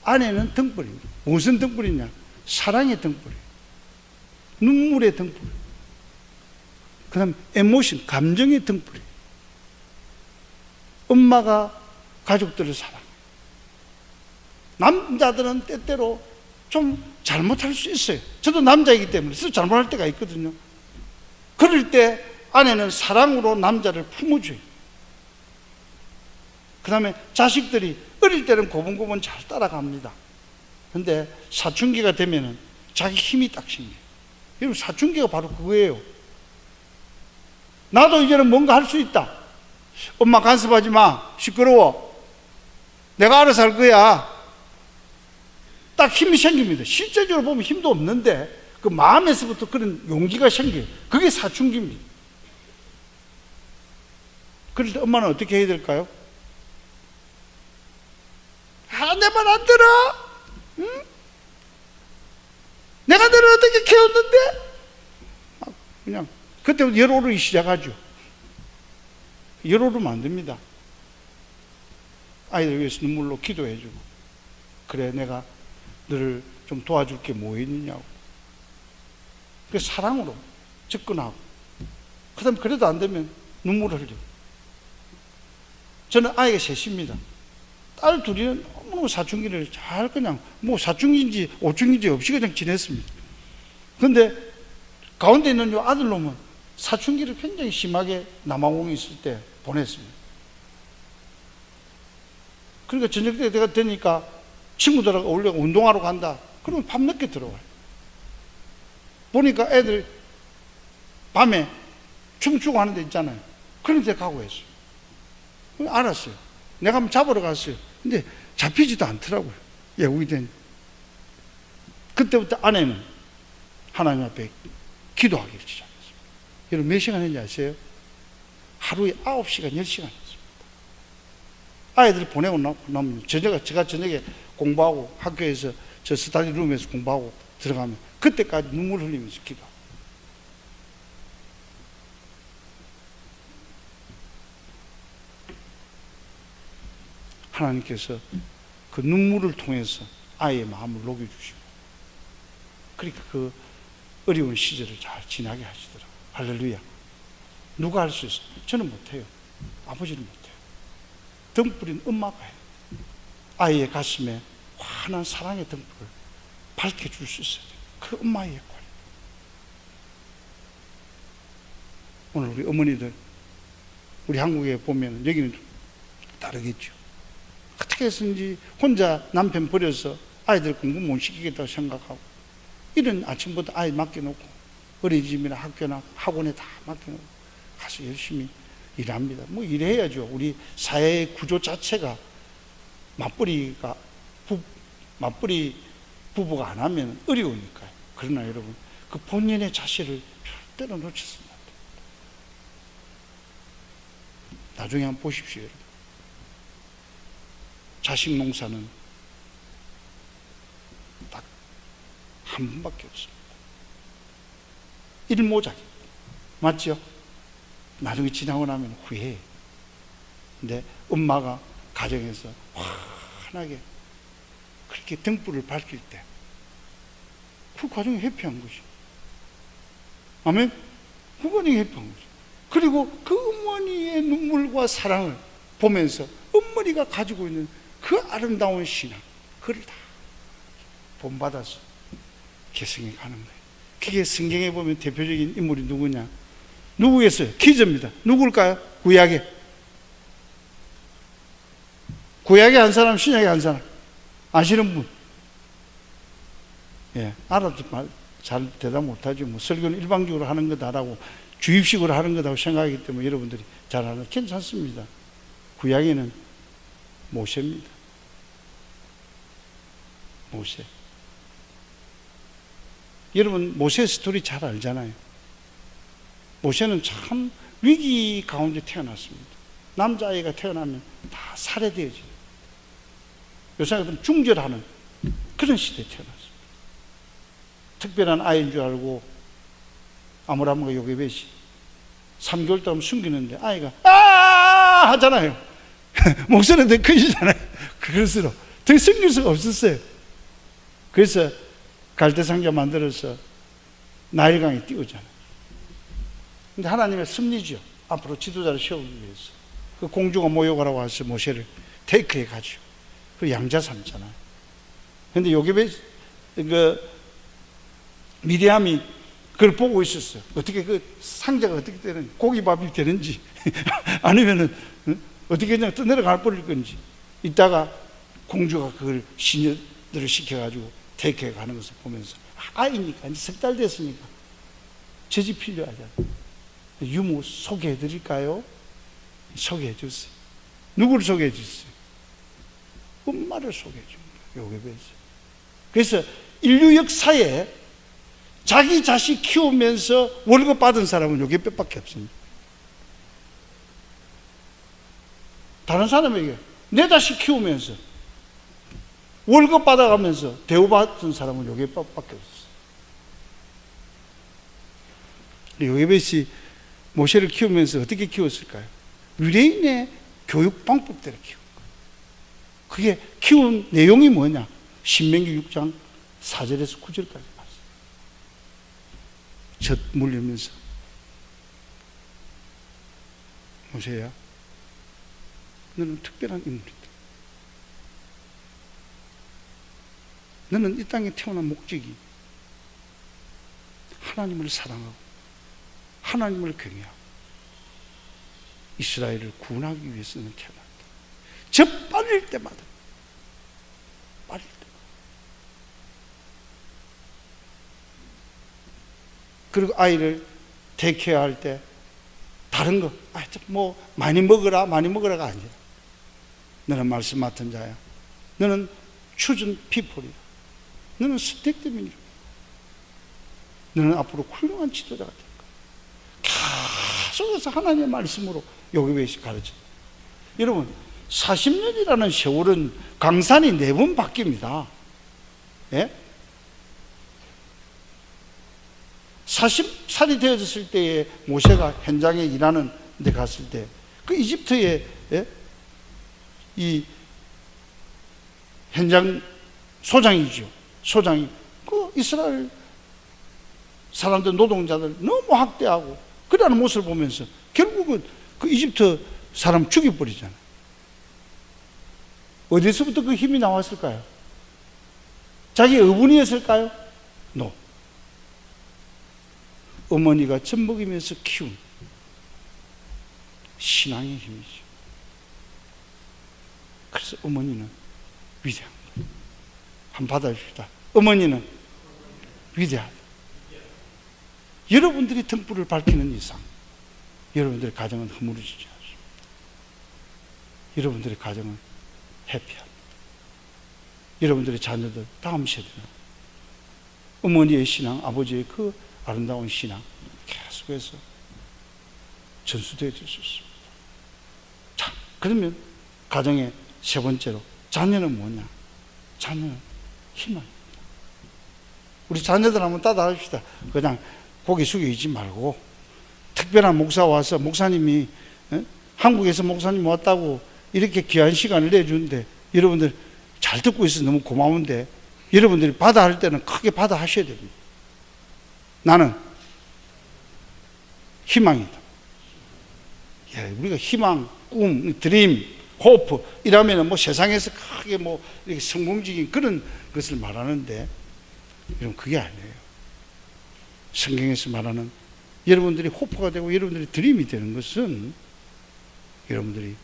아내는 등불입니다. 무슨 등불이냐? 사랑의 등불이에요. 눈물의 등불. 그 다음 에모션, 감정의 등불이에요. 엄마가 가족들을 사랑해요. 남자들은 때때로 좀 잘못할 수 있어요. 저도 남자이기 때문에 잘못할 때가 있거든요. 그럴 때 아내는 사랑으로 남자를 품어줘요. 그 다음에 자식들이 어릴 때는 고분고분 잘 따라갑니다. 근데 사춘기가 되면은 자기 힘이 딱 생겨요. 여러분, 사춘기가 바로 그거예요. 나도 이제는 뭔가 할 수 있다. 엄마 간섭하지 마. 시끄러워. 내가 알아서 할 거야. 딱 힘이 생깁니다. 실제적으로 보면 힘도 없는데 그 마음에서부터 그런 용기가 생겨요. 그게 사춘기입니다. 그럴 때 엄마는 어떻게 해야 될까요? 내 말 안 들어? 응? 내가 너를 어떻게 키웠는데? 그냥 그때부터 열 오르기 시작하죠. 열 오르면 안 됩니다. 아이들 위해서 눈물로 기도해주고, 그래, 내가 너를 좀 도와줄 게 뭐 있느냐고. 그 사랑으로 접근하고, 그 다음에 그래도 안 되면 눈물을 흘리고. 저는 아이가 셋입니다. 딸 둘이는 너무 사춘기를 잘 그냥 뭐 사춘기인지 오춘기인지 없이 그냥 지냈습니다. 그런데 가운데 있는 요 아들 놈은 사춘기를 굉장히 심하게 남아공에 있을 때 보냈습니다. 그러니까 저녁 때가 되니까 친구들하고 어울려 운동하러 간다. 그러면 밤늦게 들어와요. 보니까 애들 밤에 춤추고 하는 데 있잖아요. 그런 데 가고 했어요. 알았어요. 내가 한번 잡으러 갔어요. 근데 잡히지도 않더라고요. 외국이 되니. 그때부터 아내는 하나님 앞에 기도하기를 시작했습니다. 여러분, 몇 시간 했는지 아세요? 하루에 9시간, 10시간 했습니다. 아이들 보내고 나면 제가 저녁에 공부하고 학교에서 저 스터디룸에서 공부하고 들어가면 그때까지 눈물 흘리면서 기도하고. 하나님께서 그 눈물을 통해서 아이의 마음을 녹여주시고, 그러니까 그 어려운 시절을 잘 지나게 하시더라고요. 할렐루야. 누가 할 수 있어요? 저는 못해요. 아버지는 못해요. 등불인 엄마가 해요. 아이의 가슴에 환한 사랑의 등불을 밝혀줄 수 있어야 돼요. 그 엄마의 역할. 오늘 우리 어머니들, 우리 한국에 보면 여기는 좀 다르겠죠. 어떻게 해서든지 혼자 남편 버려서 아이들 공부 못 시키겠다고 생각하고, 이런 아침부터 아이 맡겨놓고 어린이집이나 학교나 학원에 다 맡겨놓고 가서 열심히 일합니다. 뭐 일해야죠. 우리 사회의 구조 자체가 맞벌이 부부가 안 하면 어려우니까요. 그러나 여러분, 그 본인의 자세를 절대로 놓치지 마세요. 나중에 한번 보십시오, 여러분. 자식 농사는 딱 한 번밖에 없습니다. 일모작입니다. 맞죠? 나중에 지나고 나면 후회해요. 근데 엄마가 가정에서 환하게 그렇게 등불을 밝힐 때 그 가정이 해피한 것이. 아멘? 그 가정이 해피한 것이. 그리고 그 어머니의 눈물과 사랑을 보면서 어머니가 가지고 있는 그 아름다운 신앙, 그걸 다 본받아서 개성해 가는 거예요. 그게 성경에 보면 대표적인 인물이 누구냐? 누구겠어요? 퀴즈입니다. 누굴까요? 구약에 한 사람, 신약에 한 사람 아시는 분? 예, 알아도 잘 대답 못하죠. 뭐 설교는 일방적으로 하는 거다라고 주입식으로 하는 거라고 생각하기 때문에 여러분들이 잘 아는, 괜찮습니다. 구약에는 모세입니다. 모세. 여러분 모세 스토리 잘 알잖아요. 모세는 참 위기 가운데 태어났습니다. 남자아이가 태어나면 다 살해되어져요. 요새 같은 중절하는 그런 시대에 태어났습니다. 특별한 아이인 줄 알고 아므람과 요게벳이 3개월 동안 숨기는데 아이가 아 하잖아요. 목소리가 더 크시잖아요. 그것으로 더 숨길 수가 없었어요. 그래서 갈대상자 만들어서 나일강에 띄우잖아요. 근데 하나님의 섭리죠. 앞으로 지도자를 세우기 위해서 그 공주가 모욕하러 와서 모세를 테이크해 가지고 그 양자 삼잖아요. 근데 요게벳 미디암이 그걸 보고 있었어요. 어떻게 그 상자가 어떻게 되는지, 고기밥이 되는지 아니면은 어떻게 그냥 떠내려갈 뻔일 건지. 이따가 공주가 그걸 시녀들을 시켜가지고 대케 가는 것을 보면서 아이니까 이제 석 달 됐으니까 제지 필요하잖아요. 유무 소개해 드릴까요? 소개해 줬어요. 누구를 소개해 줬어요? 엄마를 소개해 줍니다. 요게벳이. 그래서 인류 역사에 자기 자식 키우면서 월급 받은 사람은 요게벳밖에 없습니다. 다른 사람에게 내 자식 키우면서 월급 받아가면서 대우받은 사람은 요게벳밖에 없었어요. 요게벳이 모세를 키우면서 어떻게 키웠을까요? 유대인의 교육 방법대로 키운 거예요. 그게 키운 내용이 뭐냐? 신명기 6장 4절에서 9절까지 봤어요. 젖 물리면서 모세야, 너는 특별한 인물이다. 너는 이 땅에 태어난 목적이 하나님을 사랑하고 하나님을 경외하고 이스라엘을 구원하기 위해서는 태어났다. 젖 빨릴 때마다 그리고 아이를 대케어야 할 때 다른 거 뭐 많이 먹어라가 아니라 너는 말씀 맡은 자야. 너는 chosen people이야. 너는 선택된 민족. 너는 앞으로 훌륭한 지도자가 될 거야. 계속해서 하나님의 말씀으로 요게벳이 가르쳐요. 여러분 40년이라는 세월은 강산이 4번 바뀝니다. 예? 40살이 되어졌을 때에 모세가 현장에 일하는 데 갔을 때 그 이집트의 이 현장 소장이죠. 소장이 그 이스라엘 사람들, 노동자들 너무 학대하고 그러는 모습을 보면서 결국은 그 이집트 사람 죽여버리잖아요. 어디서부터 그 힘이 나왔을까요? 자기 어머니였을까요? No. 어머니가 젖 먹이면서 키운 신앙의 힘이죠. 그래서 어머니는 위대한 거예요. 한번 받아줍시다. 어머니는 위대하다. 여러분들이 등불을 밝히는 이상 여러분들의 가정은 허물어지지 않습니다. 여러분들의 가정은 해피합니다. 여러분들의 자녀들 다음 세대는 어머니의 신앙, 아버지의 그 아름다운 신앙 계속해서 전수되어 줄 수 있습니다. 자, 그러면 가정의 세 번째로 자녀는 뭐냐? 자녀는 희망입니다. 우리 자녀들 한번 따라합시다. 그냥 고개 숙여 있지 말고 특별한 목사 와서 목사님이 한국에서 목사님 왔다고 이렇게 귀한 시간을 내주는데 여러분들 잘 듣고 있어서 너무 고마운데 여러분들이 받아 할 때는 크게 받아 하셔야 됩니다. 나는 희망이다. 예, 우리가 희망, 꿈, 드림, 호프 이라면 뭐 세상에서 크게 뭐 이렇게 성공적인 그런 것을 말하는데 여러분 그게 아니에요. 성경에서 말하는 여러분들이 호프가 되고 여러분들이 드림이 되는 것은 여러분들이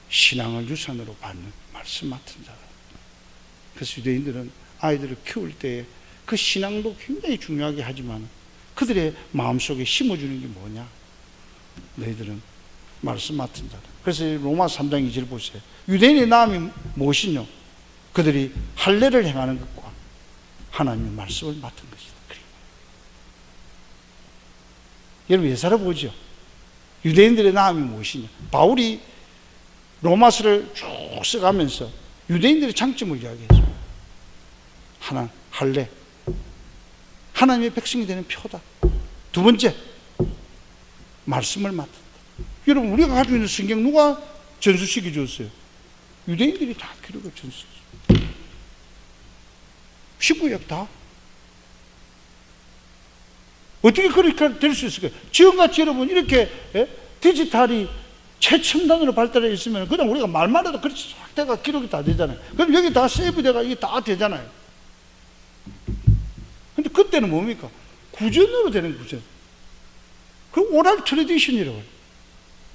신앙을 유산으로 받는 말씀 맡은 자다. 그래서 유대인들은 아이들을 키울 때 그 신앙도 굉장히 중요하게 하지만 그들의 마음속에 심어주는 게 뭐냐? 너희들은 말씀 맡은 자다. 그래서 로마서 3장 2절 보세요. 유대인의 나음이 무엇이뇨? 그들이 할례를 행하는 것과 하나님의 말씀을 맡은 것이다. 여러분 예사를 보죠. 유대인들의 나음이 무엇이냐? 바울이 로마서를 쭉 써가면서 유대인들의 장점을 이야기했습니다. 하나, 할례. 하나님의 백성이 되는 표다. 두 번째, 말씀을 맡았다. 여러분 우리가 가지고 있는 성경 누가 전수시켜 줬어요? 유대인들이 다 기록을 전수시켰어요. 19역 다. 어떻게 그렇게 될 수 있을까요? 지금같이 여러분 이렇게 디지털이 최첨단으로 발달해 있으면 그냥 우리가 말만 해도 그렇지 내가 기록이 다 되잖아요. 그럼 여기 다 세이브돼가 이게 다 되잖아요. 근데 그때는 뭡니까? 구전으로 되는 구전. 그 오랄 트래디션이라고 해요.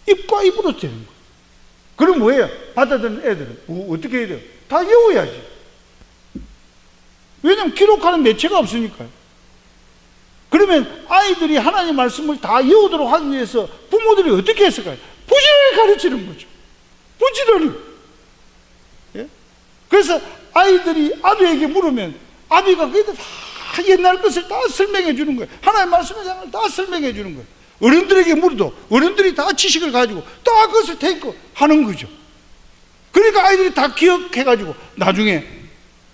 입과 입으로 되는 거예요. 그럼 뭐예요? 받아들인 애들은 어떻게 해야 돼요? 다 외워야지. 왜냐하면 기록하는 매체가 없으니까요. 그러면 아이들이 하나님의 말씀을 다 외우도록 하기 위해서 부모들이 어떻게 했을까요? 부지런히 가르치는 거죠. 부지런히. 예? 그래서 아이들이 아비에게 물으면 아비가 그래도 다 옛날 것을 다 설명해 주는 거예요. 하나님의 말씀을 다 설명해 주는 거예요. 어른들에게 물어도 어른들이 다 지식을 가지고 다 그것을 테이크 하는 거죠. 그러니까 아이들이 다 기억해가지고 나중에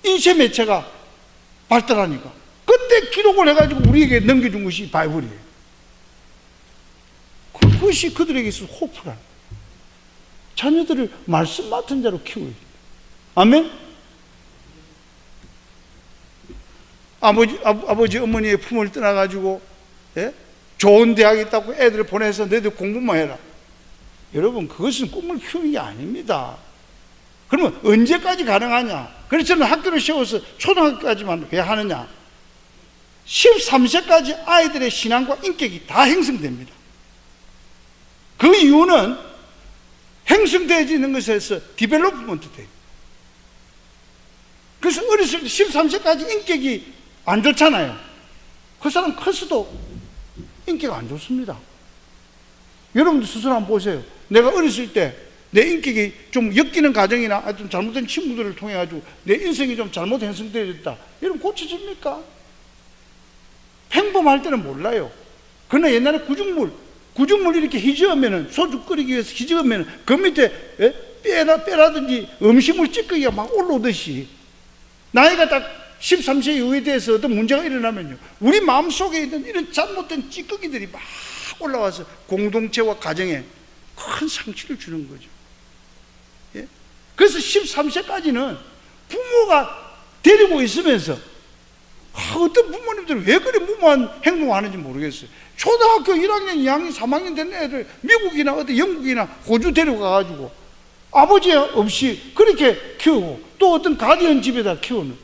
인쇄 매체가 발달하니까 그때 기록을 해가지고 우리에게 넘겨준 것이 바이블이에요. 그것이 그들에게 있어서 호프라. 자녀들을 말씀 맡은 자로 키워야 돼요. 아멘? 아버지 어머니의 품을 떠나가지고 예? 좋은 대학 있다고 애들을 보내서 너희들 공부만 해라. 여러분 그것은 꿈을 키우는 게 아닙니다. 그러면 언제까지 가능하냐? 그래서 저는 학교를 세워서 초등학교까지만 왜 하느냐? 13세까지 아이들의 신앙과 인격이 다 형성됩니다. 그 이유는 형성되어지는 것에서 디벨롭먼트 돼요. 그래서 어렸을 때 13세까지 인격이 안 좋잖아요. 그 사람 커서도 인격 안 좋습니다. 여러분들 스스로 한번 보세요. 내가 어렸을 때 내 인격이 좀 엮이는 가정이나 좀 잘못된 친구들을 통해 가지고 내 인생이 좀 잘못 형성되어졌다. 여러분 고쳐집니까? 평범할 때는 몰라요. 그러나 옛날에 구죽물 이렇게 휘저으면은 소주 끓이기 위해서 휘저으면은 그 밑에 빼라든지 음식물 찌꺼기가 막 올라오듯이 나이가 딱 13세 이후에 대해서 어떤 문제가 일어나면요, 우리 마음속에 있는 이런 잘못된 찌꺼기들이 막 올라와서 공동체와 가정에 큰 상처를 주는 거죠. 예? 그래서 13세까지는 부모가 데리고 있으면서 어떤 부모님들은 왜 그래 무모한 행동을 하는지 모르겠어요. 초등학교 1학년, 2학년, 3학년 된 애들 미국이나 어디 영국이나 호주 데려가가지고 아버지 없이 그렇게 키우고 또 어떤 가디언 집에다 키우는,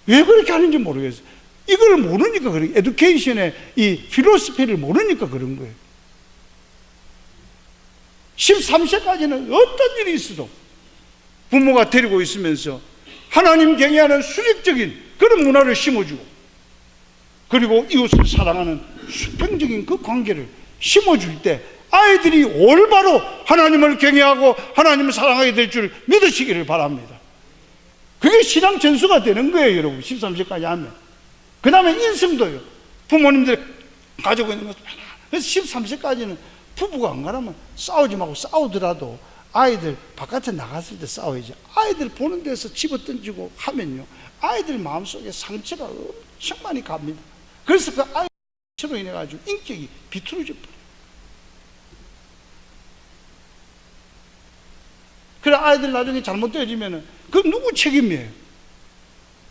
왜 그렇게 하는지 모르겠어요. 이걸 모르니까 그래요. 에듀케이션의 이 필로소피를 모르니까 그런 거예요. 13세까지는 어떤 일이 있어도 부모가 데리고 있으면서 하나님 경외하는 수직적인 그런 문화를 심어주고, 그리고 이웃을 사랑하는 수평적인 그 관계를 심어줄 때 아이들이 올바로 하나님을 경외하고 하나님을 사랑하게 될 줄 믿으시기를 바랍니다. 그게 신앙 전수가 되는 거예요, 여러분. 13세까지 하면. 그 다음에 인성도요. 부모님들 가지고 있는 것도 하나. 그래서 13세까지는 부부가 안 가라면 싸우지 말고, 싸우더라도 아이들 바깥에 나갔을 때 싸워야지. 아이들 보는 데서 집어던지고 하면요, 아이들 마음속에 상처가 엄청 많이 갑니다. 그래서 그 아이로 인해 가지고 인격이 비뚤어져 버려요. 그래 아이들 나중에 잘못되어지면은 그 누구 책임이에요?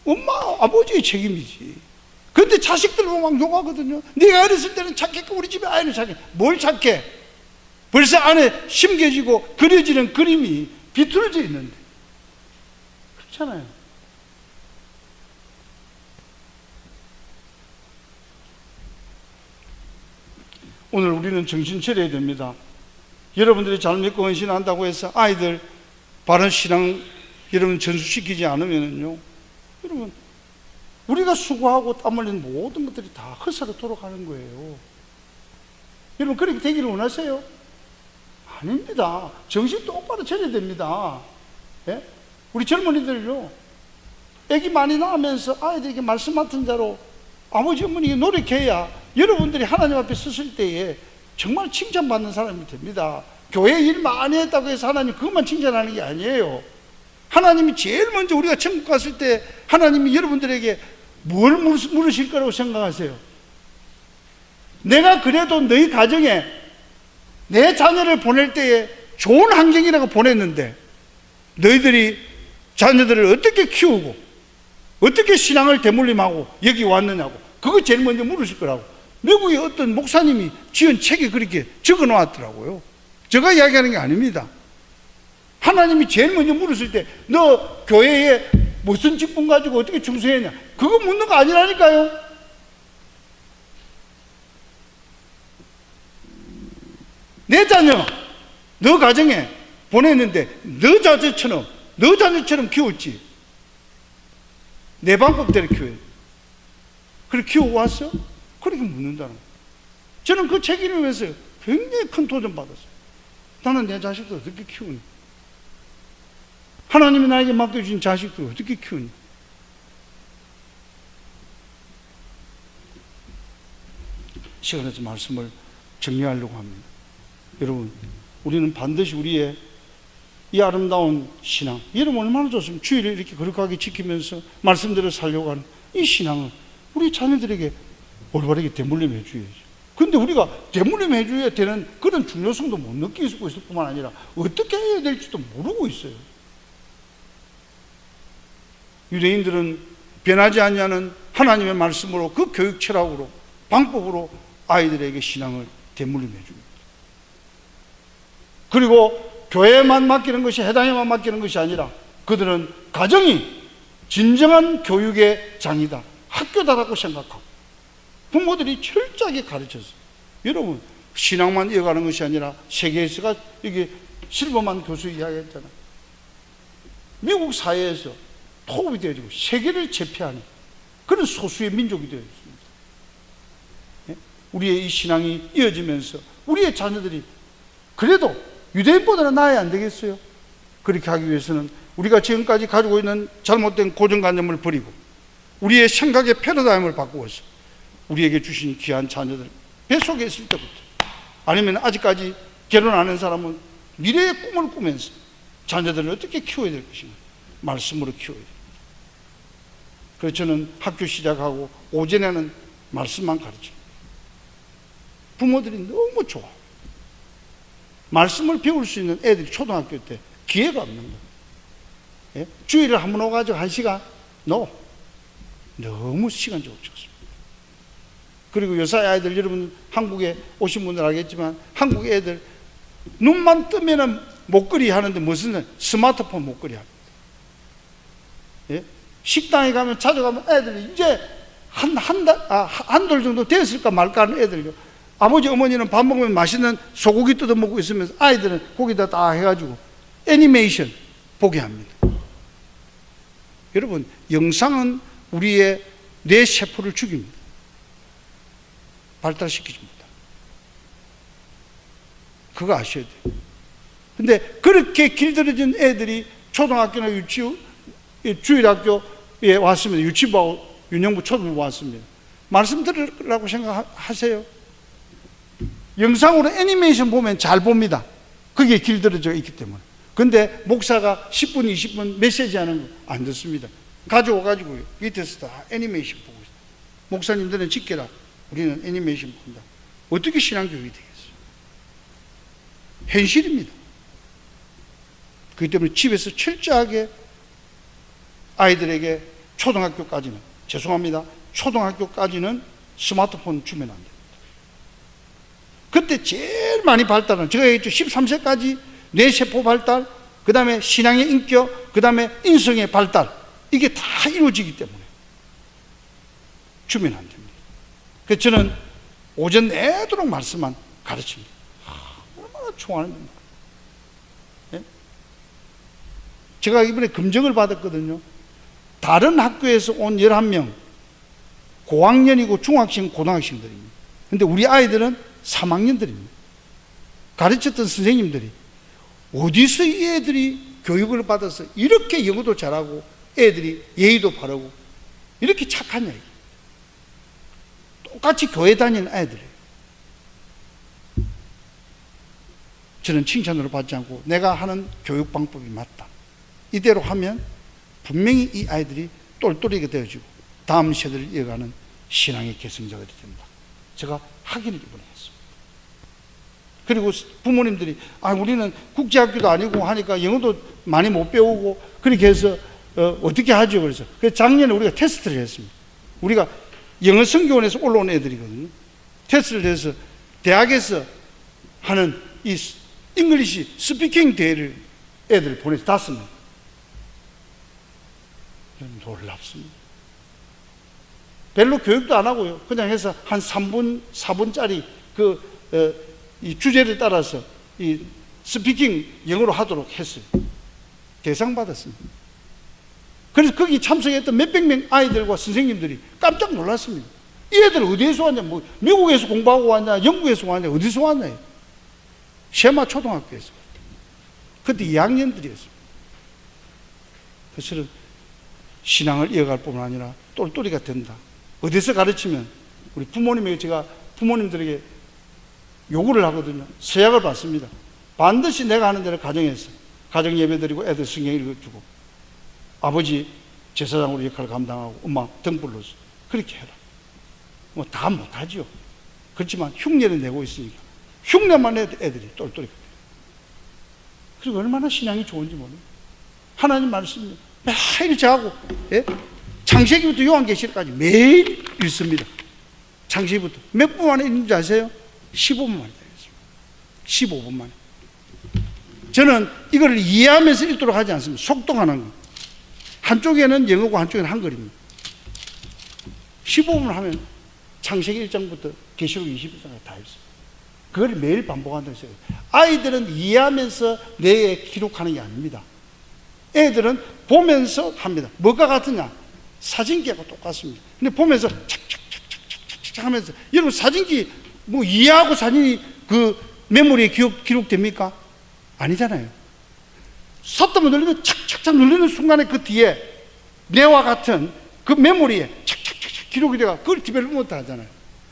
엄마 아버지의 책임이지. 근데 자식들 보면 막 욕하거든요. 네가 어렸을 때는 착했고 우리 집에 아이는 착해. 뭘 착해? 벌써 안에 심겨지고 그려지는 그림이 비틀어져 있는데. 그렇잖아요. 오늘 우리는 정신 차려야 됩니다. 여러분들이 잘 믿고 헌신한다고 해서 아이들 바른 신앙 여러분 전수시키지 않으면요, 여러분 우리가 수고하고 땀 흘리는 모든 것들이 다 헛살로 돌아가는 거예요. 여러분, 그렇게 되기를 원하세요? 아닙니다. 정신 똑바로 차려야 됩니다. 예? 우리 젊은이들요, 애기 많이 낳으면서 아이들에게 말씀 맡은 자로 아버지 어머니가 노력해야 여러분들이 하나님 앞에 섰을 때에 정말 칭찬받는 사람이 됩니다. 교회 일 많이 했다고 해서 하나님 그것만 칭찬하는 게 아니에요. 하나님이 제일 먼저 우리가 천국 갔을 때 하나님이 여러분들에게 뭘 물으실 거라고 생각하세요? 내가 그래도 너희 가정에 내 자녀를 보낼 때에 좋은 환경이라고 보냈는데 너희들이 자녀들을 어떻게 키우고 어떻게 신앙을 대물림하고 여기 왔느냐고, 그거 제일 먼저 물으실 거라고. 미국의 어떤 목사님이 지은 책에 그렇게 적어 놓았더라고요. 제가 이야기하는 게 아닙니다. 하나님이 제일 먼저 물었을 때 너 교회에 무슨 직분 가지고 어떻게 충성했냐, 그거 묻는 거 아니라니까요. 내 자녀 너 가정에 보냈는데 너 자녀처럼 키웠지. 내 방법대로 키워야 돼. 그렇게 키우고 왔어? 그렇게 묻는다는 거예요. 저는 그 책 읽으면서 굉장히 큰 도전 받았어요. 나는 내 자식들 어떻게 키우니? 하나님이 나에게 맡겨주신 자식들 어떻게 키우니? 시간에서 말씀을 정리하려고 합니다. 여러분, 우리는 반드시 우리의 이 아름다운 신앙, 여러분 얼마나 좋습니까? 주일을 이렇게 거룩하게 지키면서 말씀대로 살려고 하는 이 신앙을 우리 자녀들에게 올바르게 대물림해 줘야죠. 근데 우리가 대물림해 줘야 되는 그런 중요성도 못 느끼고 있을 뿐만 아니라 어떻게 해야 될지도 모르고 있어요. 유대인들은 변하지 않냐는 하나님의 말씀으로, 그 교육 철학으로, 방법으로 아이들에게 신앙을 대물림해 줍니다. 그리고 교회만 맡기는 것이, 해당에만 맡기는 것이 아니라 그들은 가정이 진정한 교육의 장이다, 학교다라고 생각하고 부모들이 철저하게 가르쳤어요. 여러분, 신앙만 이어가는 것이 아니라 세계에서가, 이게 실버만 교수 이야기했잖아요. 미국 사회에서 토업이 되어지고 세계를 제패하는 그런 소수의 민족이 되어졌습니다. 우리의 이 신앙이 이어지면서 우리의 자녀들이 그래도 유대인보다는 나아야 안 되겠어요? 그렇게 하기 위해서는 우리가 지금까지 가지고 있는 잘못된 고정관념을 버리고 우리의 생각의 패러다임을 바꾸어서 우리에게 주신 귀한 자녀들, 뱃속에 있을 때부터, 아니면 아직까지 결혼 안 한 사람은 미래의 꿈을 꾸면서 자녀들을 어떻게 키워야 될 것인가, 말씀으로 키워야 됩니다. 그래서 저는 학교 시작하고 오전에는 말씀만 가르칩니다. 부모들이 너무 좋아. 말씀을 배울 수 있는 애들이 초등학교 때 기회가 없는 거예요. 예? 주일에 한 번 오가지고 1시간? No. 너무 시간적으로 적습니다. 그리고 요새 아이들, 여러분 한국에 오신 분들 알겠지만 한국 애들 눈만 뜨면은 목걸이 하는데 무슨 스마트폰 목걸이 합니다. 예? 식당에 가면 찾아가면 애들이 이제 한 달 정도 됐을까 말까 하는 애들요. 아버지 어머니는 밥 먹으면 맛있는 소고기 뜯어 먹고 있으면서 아이들은 거기다 다 해가지고 애니메이션 보게 합니다. 여러분, 영상은 우리의 뇌 세포를 죽입니다. 발달시키줍니다. 그거 아셔야 돼요. 근데 그렇게 길들여진 애들이 초등학교나 주일학교에 왔습니다. 유치부하고 유년부, 초등부 왔습니다. 말씀 들으라고 생각하세요? 영상으로 애니메이션 보면 잘 봅니다. 그게 길들여져 있기 때문에. 근데 목사가 10분, 20분 메시지 하는 거 안 듣습니다. 가져와가지고 밑에서 다 애니메이션 보고 있어요. 목사님들은 지켜라, 우리는 애니메이션 본다. 어떻게 신앙교육이 되겠어요? 현실입니다. 그렇기 때문에 집에서 철저하게 아이들에게 초등학교까지는, 죄송합니다, 초등학교까지는 스마트폰 주면 안 됩니다. 그때 제일 많이 발달은, 제가 얘기했죠, 13세까지 뇌세포 발달, 그 다음에 신앙의 인격, 그 다음에 인성의 발달, 이게 다 이루어지기 때문에 주면 안 됩니다. 그래서 저는 오전 내도록 말씀만 가르칩니다. 얼마나 좋아하는데. 예? 제가 이번에 검정을 받았거든요. 다른 학교에서 온 11명, 고학년이고 중학생, 고등학생들입니다. 근데 우리 아이들은 3학년들입니다. 가르쳤던 선생님들이 어디서 이 애들이 교육을 받아서 이렇게 영어도 잘하고 애들이 예의도 바르고 이렇게 착하냐. 똑같이 교회 다니는 아이들이에요. 저는 칭찬으로 받지 않고 내가 하는 교육 방법이 맞다. 이대로 하면 분명히 이 아이들이 똘똘이게 되어지고 다음 세대를 이어가는 신앙의 계승자가 된다. 제가 확인을 이번에 했습니다. 그리고 부모님들이 우리는 국제학교도 아니고 하니까 영어도 많이 못 배우고 그렇게 해서 어떻게 하죠? 그래서 작년에 우리가 테스트를 했습니다. 우리가 영어 성교원에서 올라온 애들이거든요. 테스트를 해서 대학에서 하는 이 잉글리시 스피킹 대회를 애들을 보내서 5명. 놀랍습니다. 별로 교육도 안 하고요. 그냥 해서 한 3분, 4분짜리 이 주제를 따라서 이 스피킹 영어로 하도록 했어요. 대상 받았습니다. 그래서 거기 참석했던 몇백 명 아이들과 선생님들이 깜짝 놀랐습니다. 이 애들 어디에서 왔냐? 뭐 미국에서 공부하고 왔냐? 영국에서 왔냐? 어디서 왔냐? 쉐마 초등학교에서. 그때 2학년들이었습니다. 그래서 신앙을 이어갈 뿐만 아니라 똘똘이가 된다. 어디서 가르치면 우리 부모님에게 제가 부모님들에게 요구를 하거든요. 서약을 받습니다. 반드시 내가 하는 대로 가정에서 가정 예배 드리고 애들 성경 읽어주고 아버지 제사장으로 역할을 감당하고 엄마 등불로서 그렇게 해라. 뭐 다 못하죠. 그렇지만 흉내를 내고 있으니까 흉내만 내도 애들이 똘똘이. 그리고 얼마나 신앙이 좋은지 모르겠어요. 하나님 말씀이 매일 저하고 창세기부터 요한계시록까지 매일 읽습니다. 창세기부터 몇 분 만에 읽는지 아세요? 15분 만에 읽습니다. 15분 만에. 저는 이걸 이해하면서 읽도록 하지 않습니다. 속독하는 거. 한쪽에는 영어고 한쪽에는 한글입니다. 15분 하면 창세기 1장부터 계시록 21장까지 다 읽습니다. 그걸 매일 반복한다고 했어요. 아이들은 이해하면서 뇌에 기록하는 게 아닙니다. 애들은 보면서 합니다. 뭐가 같으냐? 사진기하고 똑같습니다. 근데 보면서 착착착착착착 하면서 여러분 사진기 뭐 이해하고 사진이 그 메모리에 기록됩니까? 아니잖아요. 섰다만 눌리면 착착착 눌리는 순간에 그 뒤에 뇌와 같은 그 메모리에 착착착착 기록이 돼가 그걸 디벨롭 못 하잖아요.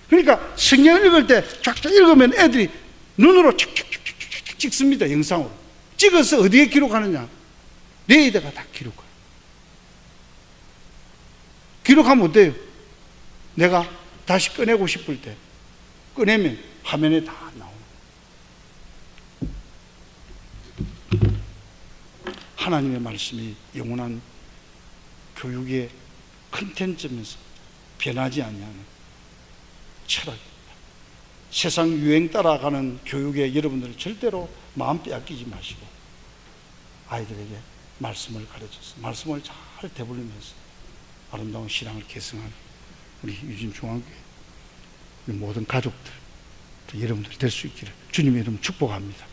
그러니까 성경을 읽을 때 쫙쫙 읽으면 애들이 눈으로 착착착착 찍습니다. 영상으로 찍어서 어디에 기록하느냐? 뇌에다가 다 기록해요. 기록하면 어때요? 내가 다시 꺼내고 싶을 때 꺼내면 화면에 다 나옵니다. 하나님의 말씀이 영원한 교육의 컨텐츠면서 변하지 않냐는 철학입니다. 세상 유행 따라가는 교육에 여러분들은 절대로 마음 빼앗기지 마시고 아이들에게 말씀을 가르쳐서 말씀을 잘 되풀이면서 아름다운 신앙을 계승한 우리 유진중앙교회 모든 가족들 여러분들이 될 수 있기를 주님의 이름 축복합니다.